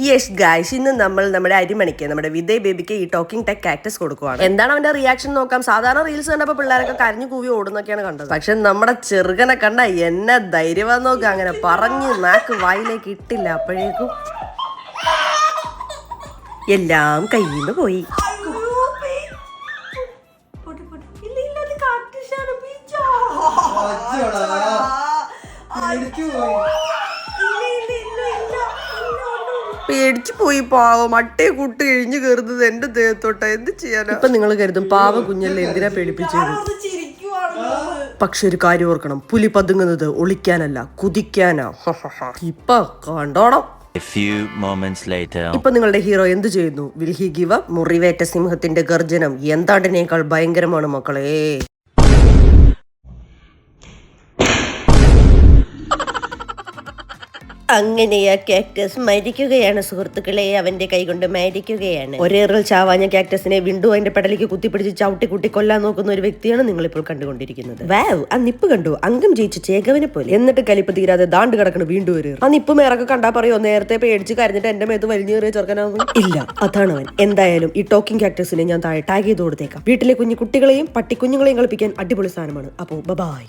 Yes guys, ഇന്ന് നമ്മൾ നമ്മുടെ അരിമണിക്ക് നമ്മുടെ വിദയ് ബേബിക്ക് ഈ ടോക്കിംഗ് ടെക് കാക്ടസ് കൊടുക്കുവാണ്. എന്താണ് അവന്റെ റിയാക്ഷൻ നോക്കാം. സാധാരണ റീൽസ് കണ്ടപ്പോൾ പിള്ളേരൊക്കെ കരഞ്ഞു കൂവി ഓടുന്നൊക്കെയാണ് കണ്ടത്. പക്ഷെ നമ്മുടെ ചെറുകനെ കണ്ട എന്നെ ധൈര്യമാന്ന് നോക്കുക. അങ്ങനെ പറഞ്ഞ് നാക്ക് വായിലേക്ക് ഇട്ടില്ല, അപ്പോഴേക്കും എല്ലാം കയ്യിൽ നിന്ന് പോയി. പേടിച്ചു പോയി. പാവം അട്ടയെ കൂട്ട് ഇഴിഞ്ഞു കയറുന്നത് എന്റെ ദേഹത്തോട്ട. എന്ത് ചെയ്യാനാ? ഇപ്പൊ നിങ്ങൾ കരുതും പാവ കുഞ്ഞല്ലേ എന്തിനാ പേടിപ്പിച്ചത്. പക്ഷെ ഒരു കാര്യം ഓർക്കണം, പുലി പതുങ്ങുന്നത് ഒളിക്കാനല്ല കുതിക്കാനാ. ഇപ്പൊ കണ്ടോണം. ഇപ്പൊ നിങ്ങളുടെ ഹീറോ എന്ത് ചെയ്യുന്നു? Will he give up? മുറിവേറ്റ സിംഹത്തിന്റെ ഗർജനം എന്താണ്ടിനേക്കാൾ ഭയങ്കരമാണ് മക്കളെ. അങ്ങനെ ആ കാക്ടസ് മരിക്കുകയാണ് സുഹൃത്തുക്കളെ. അവന്റെ കൈകൊണ്ട് മരിക്കുകയാണ്. ഒരേറിൽ ചാവാഞ്ഞ കാക്ടസിനെ വീണ്ടും അതിന്റെ പെടലേക്ക് കുത്തിപ്പിടിച്ച് ചവിട്ടി കുട്ടി കൊല്ലാൻ നോക്കുന്ന ഒരു വ്യക്തിയാണ് നിങ്ങളിപ്പോൾ കണ്ടുകൊണ്ടിരിക്കുന്നത്. വാവ്, ആ നിപ്പ് കണ്ടു? അംഗം ജയിച്ചു ചേകവനെ പോലെ. എന്നിട്ട് കലിപ്പ് തീരാതെ ദാണ്ട് കിടക്കണം വീണ്ടും ഒരു ആ നിപ്പ് മേറൊക്കെ കണ്ടാ പറയോ നേരത്തെ പേടിച്ച് കരഞ്ഞിട്ട് എന്റെ മേത്ത് വലിഞ്ഞു കയറിയ ചെറുക്കനാകും. ഇല്ല, അതാണ് അവൻ. എന്തായാലും ഈ ടോക്കിംഗ് കാക്ടസിനെ ഞാൻ താഴെ ടാഗ് ചെയ്ത് കൊടുത്തേക്കാം. വീട്ടിലെ കുഞ്ഞു കുട്ടികളെയും പട്ടിക്കുഞ്ഞുങ്ങളെയും കളിപ്പിക്കാൻ അടിപൊളി സാധനമാണ്. അപ്പോ ബൈ.